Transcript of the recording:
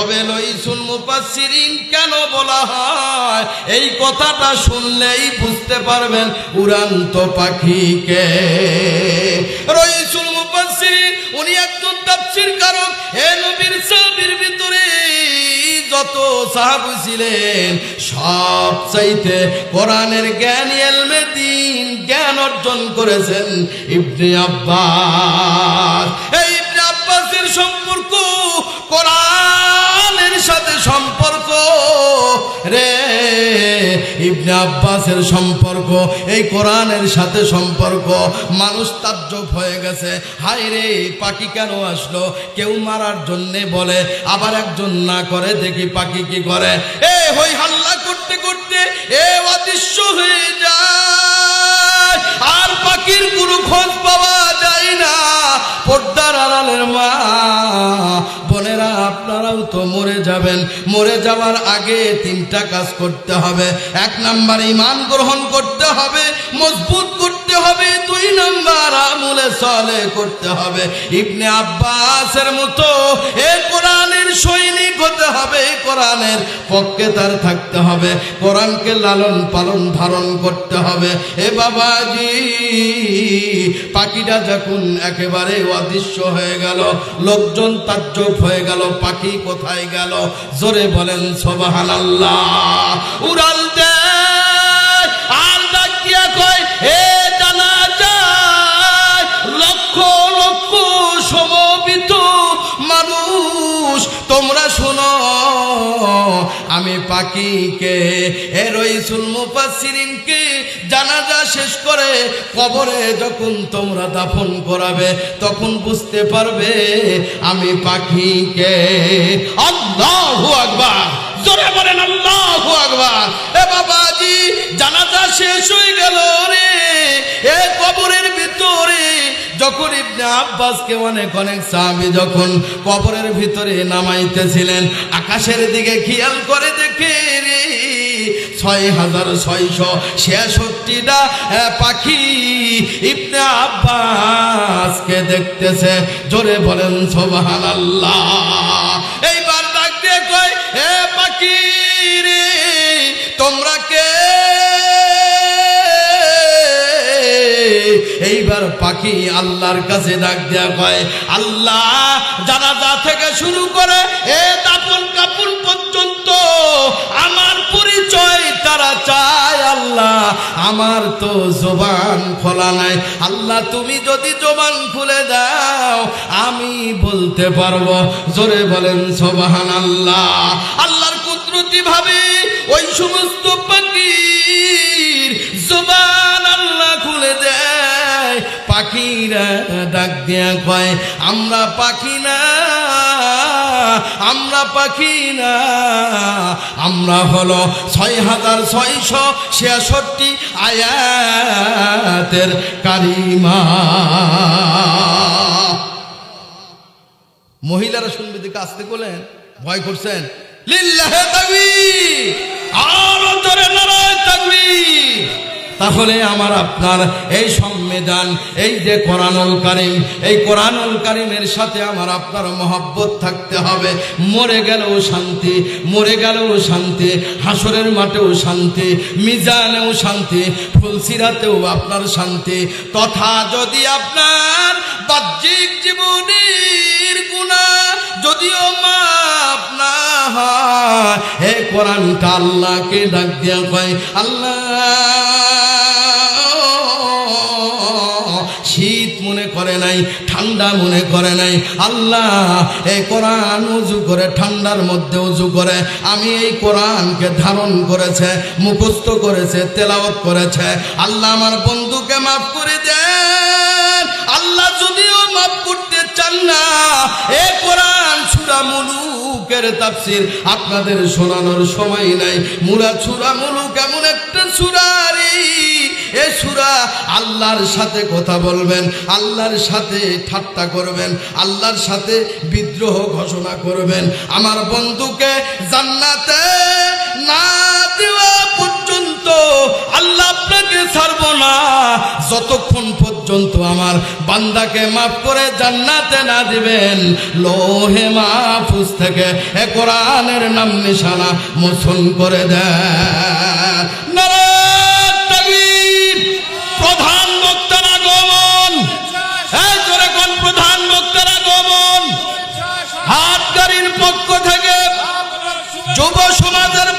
তবে রইসুল মুফাসসিরিন কেন বলা হয় এই কথাটা শুনলেই বুঝতে পারবেন উড়ান্ত পাখিকে। রইসুল মুফাসসিরিন উনি একজন তাফসীরকারক। হে নবীর সাহাবীর ভিতরে যত সাহাবী ছিলেন সব চাইতে কোরআনের জ্ঞান ইলমে দ্বীন জ্ঞান অর্জন করেছেন ইবনে আব্বাস। এই ইবনে আব্বাসের সম্পর্ক কোরআনের সাথে সম্পর্ক রে, ইবনে আব্বাসের সম্পর্ক এই কোরআনের সাথে সম্পর্ক। মানুষ তাজ্জব হয়ে গেছে, হায় রে পাখি কেন আসলো? কেউ মারার জন্যে বলে, আবার একজন না করে দেখি পাখি কি করে, এ হই হাল্লা করতে করতে এ অদৃশ্য হয়ে যায়, আর পাখির কোনো খোঁজ পাওয়া যায় না। পর্দার আড়ালের মা বোনেরা, আপনারাও তো মরে যাবেন। মরে যাওয়ার আগে তিনটা কাজ করতে হবে। এক নাম্বার ঈমান গ্রহণ করতে হবে, মজবুত করতে হবে। দুই নাম্বার আমলে সালেহ করতে হবে। ইবনে আব্বাসের মতো এ কোরআনের সৈনিক হতে হবে, কোরআনের পক্ষে তার থাকতে হবে, কোরআনকে লালন পালন ধারণ করতে হবে। এ বাবাজি, পাখিটা যখন একেবারে অদৃশ্য হয়ে গেল, লোকজন তাজ্জব হয়ে গেল, পাখি কোথায় গেল? জোরে বলেন সুবহানাল্লাহ। উড়াল দেয় আর ডাক দিয়া কয়, হে জানা যায় লক্ষ লক্ষ সমবেত মানুষ, তোমরা শোনো, আমি পাখিকে এ রইসুল মুফাসসিরিনকে জানাজা শেষ করে কবরে যখন তোমরা দাফন করাবে তখন বুঝতে পারবে আমি পাখিকে। আল্লাহু আকবার, জোরে বলেন আল্লাহু আকবার। এ বাবাজি, জানাজা শেষ হয়ে গেল রে, এ কবরের ভিতরে যখন ইবনে আব্বাসকে অনেক অনেক সাহাবী যখন কবরের ভিতরে নামাইতেছিলেন, আকাশের দিকে খেয়াল করে দেখে রে 6666টা পাখি ইবনে আব্বাসকে দেখতেছে। জোরে বলেন সুবহানাল্লাহ। এইবার ডাক দিয়ে কয়, হে পাখি রে, তোমরা কে? এইবার পাখি আল্লাহর কাছে ডাক দেয়া কয়, আল্লাহ, জানাজা থেকে শুরু করে এ দাফন কাফন পর্যন্ত আমার পরিচয় তারা চায়। আল্লাহ, আমার তো জবান খোলা নাই, আল্লাহ তুমি যদি জবান খুলে দাও আমি বলতে পারবো। জোরে বলেন সুবহানাল্লাহ। আল্লাহর কুদরতি ভাবে ওই সমস্ত পাখির জবান আল্লাহ খুলে দেয়। পাখিরা ডাক দেয়া কয়, আমরা পাখি না, আমরা পাখি না, আমরা হলো 6666 আয়াতের কারিমা। মহিলারা শুনবে দিকে আসতে বলেন, ভয় করছেন? লিল্লাহে তাকবীর, আরো জোরে নারায়ে তাকবীর। তাহলে আমার আপনার এই সংবিধান, এই যে কোরআনুল কারীম, এই কোরআনুল কারীমের সাথে আমার আপনার মহব্বত থাকতে হবে। মরে গেলেও শান্তি, মরে গেলেও শান্তি, হাসরের মাঠেও শান্তি, মিজানেও শান্তি, ফুলসিরাতেও আপনার শান্তি। তথা যদি আপনার বাহ্যিক জীবনের গুনাহ যদিও মাফ না হয়, হে কোরআনটা আল্লাহকে ডাক দিয়া কয়, আল্লাহ শীত মনে করে নাই, ঠান্ডা মনে করে নাই, আল্লাহ এই কোরআন উজু করে ঠান্ডার মধ্যে উজু করে আমি এই কোরআনকে ধারণ করেছে, মুখস্থ করেছে, তেলাওয়াত করেছে। আল্লাহ আমার বন্ধুকে মাফ করে দেন। আল্লাহ যদিও মাফ করতে চান না, এই কোরআন সূরা মুলুকের তাফসীর আপনাদের শোনানোর সময় নাই। সূরা মুলুক এমন একটা সূরা রে, এই সূরা আল্লাহর সাথে কথা বলবেন, আল্লাহর সাথে ঠাট্টা করবেন, আল্লাহর সাথে বিদ্রোহ ঘোষণা করবেন। আমার বন্ধুকে জান্নাতে না দেওয়া পর্যন্ত আল্লাহ আপনাকে ছাড়ব না, যতক্ষণ পর্যন্ত পর্যন্ত আমার বান্দাকে মাফ করে জান্নাতে না দিবেন, লোহে মাহফুজ থেকে এ কোরআনের নাম নিশানা মোচন করে দেন। নারায়ে তাকবীর। প্রধান বক্তার আগমন, এই জোরে কোন প্রধান বক্তার আগমন। হাটগাড়ির পক্ষ থেকে, যুব সমাজের